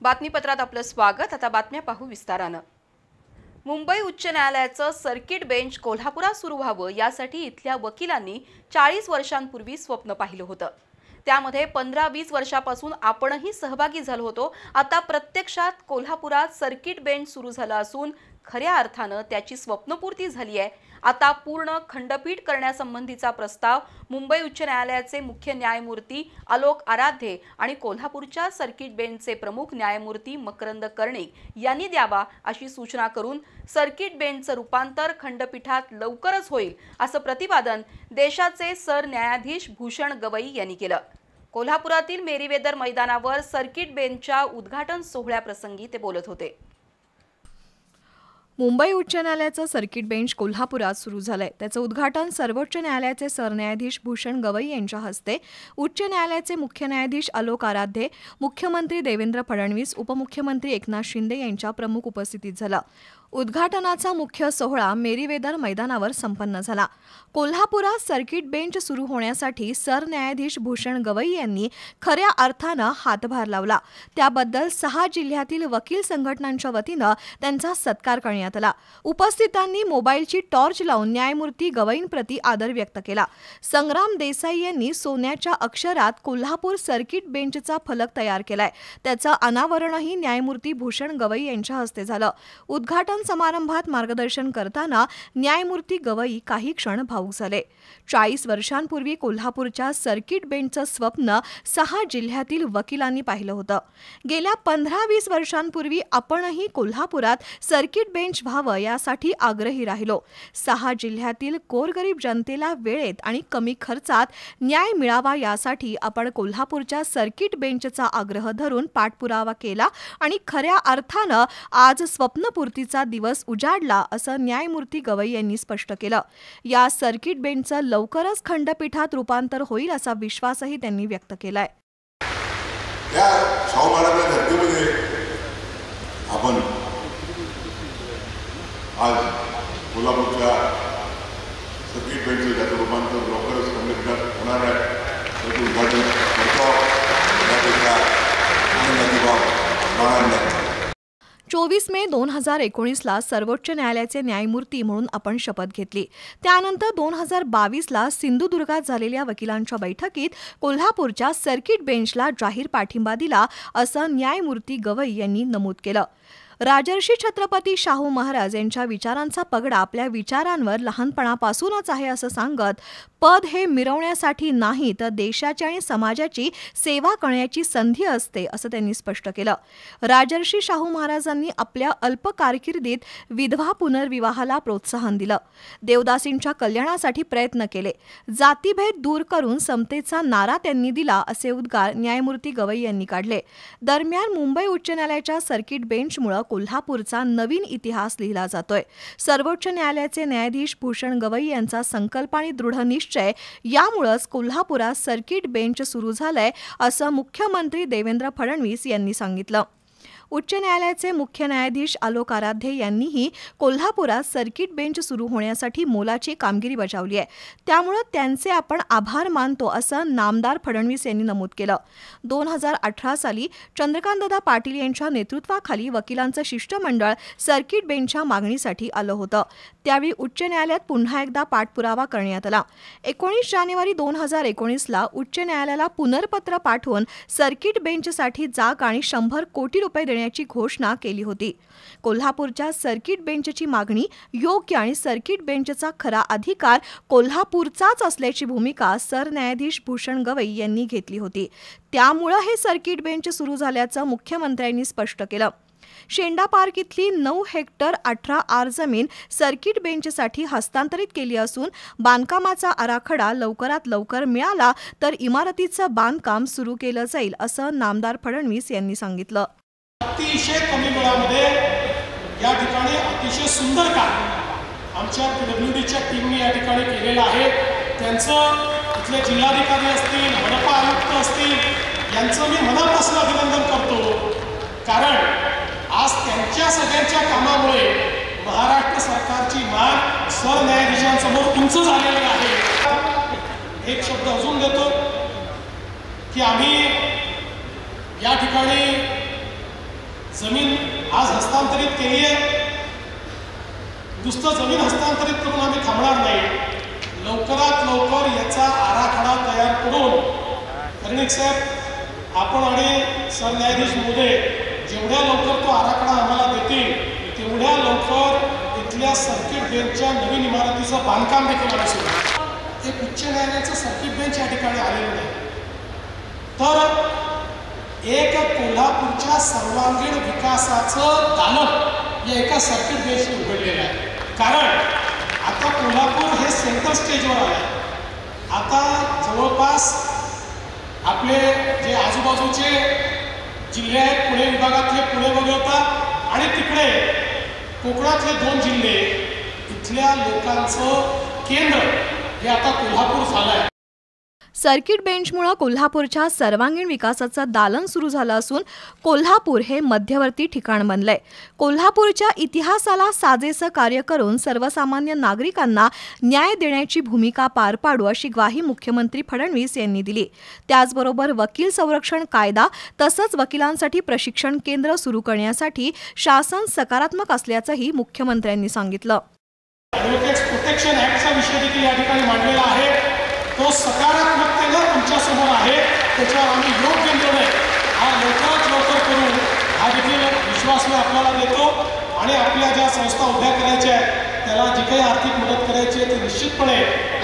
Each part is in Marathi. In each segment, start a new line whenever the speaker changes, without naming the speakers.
बातमीपत्रात आपलं स्वागत। आता बातम्या पाहू विस्तारानं। मुंबई उच्च न्यायालयाचं सर्किट बेंच कोल्हापुरात सुरू व्हावं यासाठी इथल्या वकिलांनी 40 वर्षांपूर्वी स्वप्न पाहिलं होतं। त्यामध्ये 15-20 वर्षापासून आपणही सहभागी झालो होतो। आता प्रत्यक्षात कोल्हापुरात सर्किट बेंच सुरू झालं असून खऱ्या अर्थानं त्याची स्वप्नपूर्ती झाली आहे। आता पूर्ण खंडपीठ करण्यासंबंधीचा प्रस्ताव मुंबई उच्च न्यायालयाचे मुख्य न्यायमूर्ती आलोक आराध्ये आणि कोल्हापूरच्या सर्किट बेंचचे प्रमुख न्यायमूर्ती मकरंद कर्णिक यांनी द्यावा अशी सूचना करून सर्किट बेंचचं रूपांतर खंडपीठात लवकरच होईल असं प्रतिपादन देशाचे सरन्यायाधीश भूषण गवई यांनी केलं। कोल्हापुरातील मेरीवेदर मैदानावर सर्किट बेंचच्या उद्घाटन सोहळ्याप्रसंगी ते बोलत होते।
मुंबई उच्च न्यायालयाचं सर्किट बेंच कोल्हापुरात सुरू झालंय। त्याचं उद्घाटन सर्वोच्च न्यायालयाचे सरन्यायाधीश भूषण गवई यांच्या हस्ते उच्च न्यायालयाचे मुख्य न्यायाधीश आलोक आराध्ये, मुख्यमंत्री देवेंद्र फडणवीस, उपमुख्यमंत्री एकनाथ शिंदे यांच्या प्रमुख उपस्थितीत झाला। उद्घाटनाचा मुख्य सोहळा मेरीवेदर मैदानावर संपन्न झाला। कोल्हापुरात सर्किट बेंच सुरू होण्यासाठी सरन्यायाधीश भूषण गवई यांनी खऱ्या अर्थानं हातभार लावला। त्याबद्दल 6 जिल्ह्यातील वकील संघटनांच्या वतीनं त्यांचा सत्कार करण्यात आला। उपस्थितांनी मोबाईलची टॉर्च लावून न्यायमूर्ती गवईंप्रती आदर व्यक्त केला। संग्राम देसाई यांनी सोन्याच्या अक्षरात कोल्हापूर सर्किट बेंचचा फलक तयार केलाय। त्याचं अनावरणही न्यायमूर्ती भूषण गवई यांच्या हस्ते झालं। उद्घाटन समारंभात मार्गदर्शन करताना न्यायमूर्ती गवई काही क्षण भावुक झाले। 40 वर्षांपूर्वी कोल्हापूरच्या सर्किट बेंचचं स्वप्न 6 जिल्ह्यातील वकिलांनी पाहिलं होतं। गेल्या 15-20 वर्षांपूर्वी आपणही कोल्हापुरात सर्किट बेंच व्हावं यासाठी आग्रही राहिलो। 6 जिल्ह्यातील गोरगरीब जनतेला वेळेत आणि कमी खर्चात न्याय मिळावा यासाठी आपण कोल्हापूरच्या सर्किट बेंचचा आग्रह धरून पाठपुरावा केला आणि खऱ्या अर्थानं आज स्वप्नपूर्तीचा दिवस उजाडला असं न्यायमूर्ती गवई यांनी स्पष्ट केलं। या सर्किट बेंचचं लवकरच खंडपीठात रूपांतर होईल असा विश्वासही त्यांनी व्यक्त केलाय।
या शाहूबाराच्या धर्तीमध्ये आपण आज कोल्हापूरच्या सर्किट बेंचचं ज्याचं रूपांतर लवकरच खंडपीठात होणार आहे त्याचं उद्घाटन करतो। त्यापेक्षा आनंदाची बाब राहणार नाही।
24 मे 2019ला सर्वोच्च न्यायालयाचे न्यायमूर्ती म्हणून आपण शपथ घेतली। त्यानंतर 2022ला सिंधुदुर्गात झालेल्या वकिलांच्या बैठकीत कोल्हापूरच्या सर्किट बेंचला जाहीर पाठिंबा दिला असं न्यायमूर्ती गवई यांनी नमूद केलं। राजर्षी छत्रपती शाहू महाराज यांच्या विचारांचा पगडा आपल्या विचारांवर लहानपणापासूनच आहे असं सांगत पद हे मिरवण्यासाठी नाही तर देशाची आणि समाजाची सेवा करण्याची संधी असते असं त्यांनी स्पष्ट केलं। राजर्षी शाहू महाराजांनी आपल्या अल्प कारकिर्दीत विधवा पुनर्विवाहाला प्रोत्साहन दिलं, देवदासींच्या कल्याणासाठी प्रयत्न केले, जातीभेद दूर करून समतेचा नारा त्यांनी दिला असे उद्गार न्यायमूर्ती गवई यांनी काढले। दरम्यान मुंबई उच्च न्यायालयाच्या सर्किट बेंचमुळे कोल्हापूरचा नवीन इतिहास लिहिला जातोय। सर्वोच्च न्यायालयाचे न्यायाधीश भूषण गवई यांचा संकल्प आणि दृढ निश्चय यामुळेच कोल्हापुरात सर्किट बेंच सुरू झालंय असं मुख्यमंत्री देवेंद्र फडणवीस यांनी सांगितलं। उच्च न्यायालयाचे मुख्य न्यायाधीश आलोक आराध्ये यांनीही कोल्हापुरात सर्किट बेंच सुरू होण्यासाठी मोलाची कामगिरी बजावली आहे। त्यामुळे त्यांचे आपण आभार मानतो असं नामदार फडणवीस यांनी नमूद केलं। 2018 साली चंद्रकांतदादा पाटील यांच्या नेतृत्वाखाली वकिलांचं शिष्टमंडळ सर्किट बेंचच्या मागणीसाठी आलं होतं। त्यावेळी उच्च न्यायालयात पुन्हा एकदा पाठपुरावा करण्यात आला। 19 जानेवारी 2019ला उच्च न्यायालयाला पुनर्पत्र पाठवून सर्किट बेंचसाठी जागा आणि 100 कोटी रुपये देण्याची घोषणा केली होती। कोल्हापूरच्या सर्किट बेंचची मागणी योग्य आणि सर्किट बेंचचा खरा अधिकार कोल्हापूरचाच असल्याची भूमिका सरन्यायाधीश भूषण गवई यांनी घेतली होती। त्यामुळे हे सर्किट बेंच सुरू झाल्याचं मुख्यमंत्र्यांनी स्पष्ट केलं। शेंडा पार्क इथली 9 हेक्टर 18 आर जमीन सर्किट बेंचसाठी हस्तांतरित केली असून बांधकामाचा आराखडा लवकरात लवकर मिळाला तर इमारतीचं बांधकाम सुरू केलं जाईल असं नामदार फडणवीस यांनी सांगितलं।
अतिशय कमी वेळामध्ये या ठिकाणी अतिशय सुंदर काम आमच्या PWDच्या टीमने या ठिकाणी केलेलं आहे। त्यांचं इथले जिल्हाधिकारी असतील, मनपा आयुक्त असतील यांचं मी मनापासून अभिनंदन करतो, कारण आज त्यांच्या सगळ्यांच्या कामामुळे महाराष्ट्र सरकारची मान सरन्यायाधीशांसमोर उंच झालेली आहे। एक शब्द अजून देतो की आम्ही या ठिकाणी जमीन आज हस्तांतरित केली आहे. नुसतं जमीन हस्तांतरित करून आम्ही थांबणार नाही. लवकरात लवकर याचा आराखडा तयार करून कर्णिक साहेब आपण आणि सरन्यायाधीश महोदय जेवढ्या लवकर तो आराखडा आम्हाला देतील तेवढ्या लवकर इथल्या सर्किट बेंचच्या नवीन इमारतीचं बांधकाम देखील आम्ही सुरू करू. एक उच्च न्यायालयाचं सर्किट बेंच या ठिकाणी आलेलं नाही. तर एक कोल्हापूरच्या सर्वांगीण विकासाचं दालन या एका सर्किट बेंचने उघडलेलं आहे. कारण आता कोल्हापूर हे सेंटर स्टेजवर आलं आहे. आता जवळपास आपले जे आजूबाजूचे जिल्हे आहेत, पुणे विभागातले पुणे वगळता आणि तिकडे कोकणातले 2 जिल्हे, इथल्या लोकांचं केंद्र हे आता कोल्हापूर झालं आहे.
सर्किट बेंचमुळे कोल्हापूरच्या सर्वांगीण विकासाचं दालन सुरू झालं असून कोल्हापूर हे मध्यवर्ती ठिकाण बनलंय. कोल्हापूरच्या इतिहासाला साजेसं कार्य करून सर्वसामान्य नागरिकांना न्याय देण्याची भूमिका पार पाडू अशी ग्वाही मुख्यमंत्री फडणवीस यांनी दिली. त्याचबरोबर वकील संरक्षण कायदा तसंच वकिलांसाठी प्रशिक्षण केंद्र सुरू करण्यासाठी शासन सकारात्मक असल्याचंही मुख्यमंत्र्यांनी सांगितलं.
ॲडव्होकेट्स प्रोटेक्शन ॲक्टचा विषय देखील या ठिकाणी मांडलेला आहे. तो सकारात्मकतेनं तुमच्यासमोर आहे. त्याच्यावर आम्ही योग्य निर्णय हा लवकरात लवकर करू हा देखील विश्वास मी आपल्याला देतो. आणि आपल्या ज्या संस्था उभ्या करायच्या आहेत त्याला जी काही आर्थिक मदत करायची आहे ती निश्चितपणे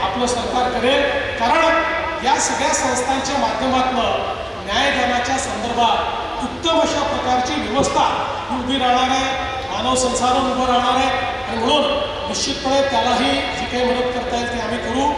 आपलं सरकार करेल. कारण या सगळ्या संस्थांच्या माध्यमातून न्यायदानाच्या संदर्भात उत्तम अशा प्रकारची व्यवस्था उभी राहणार आहे, मानव संसाधन उभं राहणार आहे. आणि म्हणून निश्चितपणे त्यालाही जी काही मदत करता येईल ती आम्ही करू.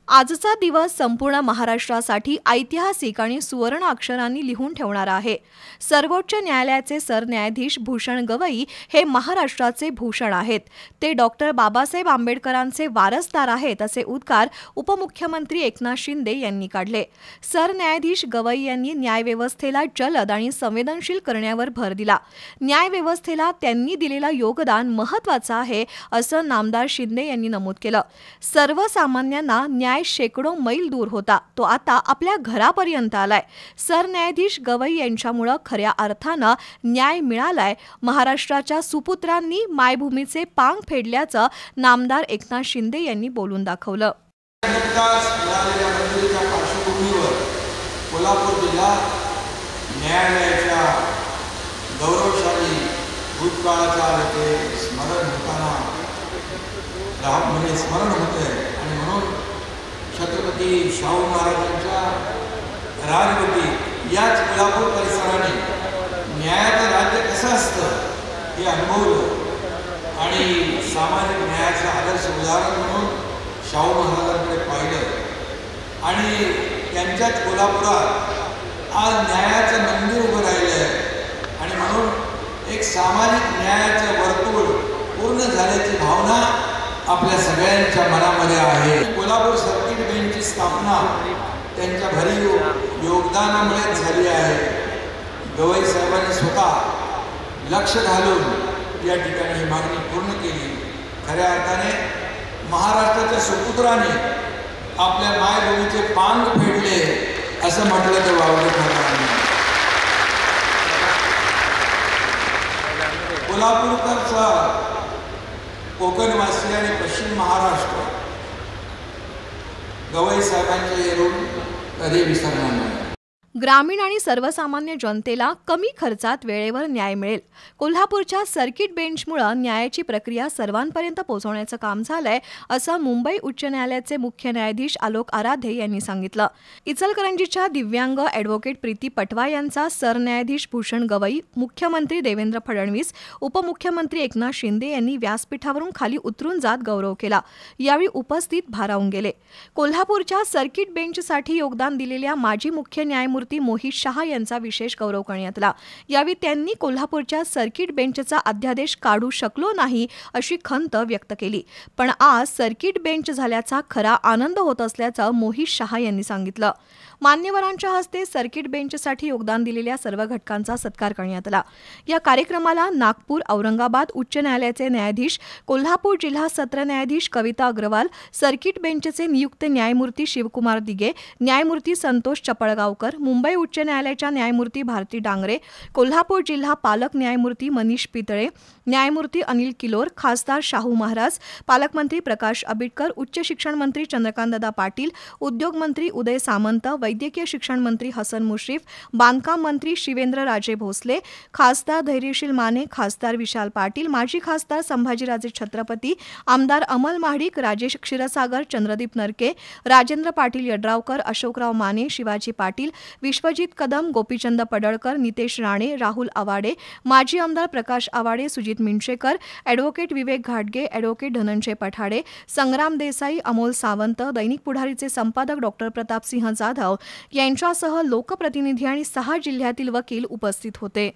आजचा दिवस संपूर्ण महाराष्ट्रासाठी ऐतिहासिक आणि सुवर्ण अक्षरांनी लिहून ठेवणारा आहे. सर्वोच्च न्यायालयाचे सरन्यायाधीश भूषण गवई हे महाराष्ट्राचे भूषण आहेत. ते डॉक्टर बाबासाहेब आंबेडकरांचे वारसदार आहेत असे उद्गार उपमुख्यमंत्री एकनाथ शिंदे यांनी काढले. सरन्यायाधीश गवई यांनी न्यायव्यवस्थेला जलद आणि संवेदनशील करण्यावर भर दिला. न्यायव्यवस्थेला त्यांनी दिलेलं योगदान महत्त्वाचं आहे असं नामदार शिंदे यांनी नमूद केलं. सर्वसामान्यांना न्याय शेकडो मैल दूर होता, तो आता आपल्या घरापर्यंत आलाय. सरन्यायाधीश गवई यांच्यामुळं खऱ्या अर्थानं न्याय मिळालाय. महाराष्ट्राच्या सुपुत्रांनी मायभूमीचे पांग फेडल्याचं नामदार एकनाथ शिंदे यांनी बोलून दाखवलं.
कोल्हापूर जिल्हा न्यायालयाच्या गौरवशाली भूतकाळाचा स्मरण होते आणि म्हणून छत्रपती शाहू महाराजांच्या राजवटी याच कोल्हापूर परिसराने न्यायाचं राज्य कसं असतं हे अनुभवलं आणि सामाजिक न्यायाचं आदर्श उदाहरण म्हणून शाहू महाराजांकडे पाहिलं आणि त्यांच्याच कोल्हापुरात आज न्यायाचं मंदिर उभं राहिलं आहे. आणि म्हणून एक सामाजिक न्यायाचं वर्तुळ पूर्ण झाल्याची भावना आपल्या सगळ्यांच्या मनामध्ये आहे. कोल्हापूर सर्किट बेंचची स्थापना त्यांच्या भरीव योगदानामुळेच झाली आहे. गवई साहेबांनी स्वतः लक्ष घालून या ठिकाणी ही मागणी पूर्ण केली. खऱ्या अर्थाने महाराष्ट्राच्या सुपुत्राने आपल्या मायभूमीचे पांग फेडले असं म्हटलं तर वावगं ठरणार नाही. कोल्हापूरकरचा कोकणवासी आणि पश्चिम महाराष्ट्र गवई साहेबांचे हे ऋण कधी विसरणार नाही.
ग्रामीण आणि सर्वसामान्य जनतेला कमी खर्चात वेळेवर न्याय मिळेल. कोल्हापूरच्या सर्किट बेंचमुळे न्यायाची प्रक्रिया सर्वांपर्यंत पोहोचवण्याचं काम झालंय असं मुंबई उच्च न्यायालयाचे मुख्य न्यायाधीश आलोक आराधे यांनी सांगितलं. इचलकरंजीच्या दिव्यांग ॲडव्होकेट प्रीती पटवा यांचा सरन्यायाधीश भूषण गवई, मुख्यमंत्री देवेंद्र फडणवीस, उपमुख्यमंत्री एकनाथ शिंदे यांनी व्यासपीठावरून खाली उतरून जात गौरव केला. यावेळी उपस्थित भारावून गेले. कोल्हापूरच्या सर्किट बेंचसाठी योगदान दिलेल्या माजी मुख्य न्यायमूर्ती मोहित शहा यांचा विशेष गौरव करण्यात आला. यावेळी त्यांनी कोल्हापूरच्या सर्किट बेंचचा अध्यादेश काढू शकलो नाही अशी खंत व्यक्त केली. पण आज सर्किट बेंच झाल्याचा खरा आनंद होत असल्याचं मोहित शहा यांनी सांगितलं. मान्यवरांच्या हस्ते सर्किट बेंचसाठी योगदान दिलेल्या सर्व घटकांचा सत्कार करण्यात आला। या कार्यक्रमाला नागपूर, औरंगाबाद उच्च न्यायालयाचे न्यायाधीश, कोल्हापूर जिल्हा सत्र न्यायाधीश कविता अग्रवाल, सर्किट बेंचचे नियुक्त न्यायमूर्ती शिवकुमार दिगे, न्यायमूर्ती संतोष चपळगावकर, मुंबई उच्च न्यायालयाच्या न्यायमूर्ती भारती डांगरे, कोल्हापूर जिल्हा पालक न्यायमूर्ती मनीष पितळे, न्यायमूर्ती अनिल किलोर, खासदार शाहू महाराज, पालकमंत्री प्रकाश आंबेडकर, उच्च शिक्षण मंत्री चंद्रकांतदादा पाटील, उद्योग मंत्री उदय सामंत, वैद्यकीय शिक्षण मंत्री हसन मुश्रीफ, बांधकाम मंत्री शिवेंद्रराजे भोसले, खासदार धैर्यशील माने, खासदार विशाल पाटील, माजी खासदार संभाजीराजे छत्रपती, आमदार अमल महाडिक, राजेश क्षीरसागर, चंद्रदीप नरके, राजेंद्र पाटील यड्रावकर, अशोकराव माने, शिवाजी पाटील, विश्वजित कदम, गोपीचंद पडळकर, नितेश राणे, राहुल आवाडे, माजी आमदार प्रकाश आवाडे, सुजित मिंशेकर, ॲडव्होकेट विवेक घाटगे, ॲडव्होकेट धनंजय पठाडे, संग्राम देसाई, अमोल सावंत, दैनिक पुढारीचे संपादक डॉक्टर प्रतापसिंह जाधव यांच्यासह लोकप्रतिनिधी आणि 6 जिल्ह्यातील वकील उपस्थित होते।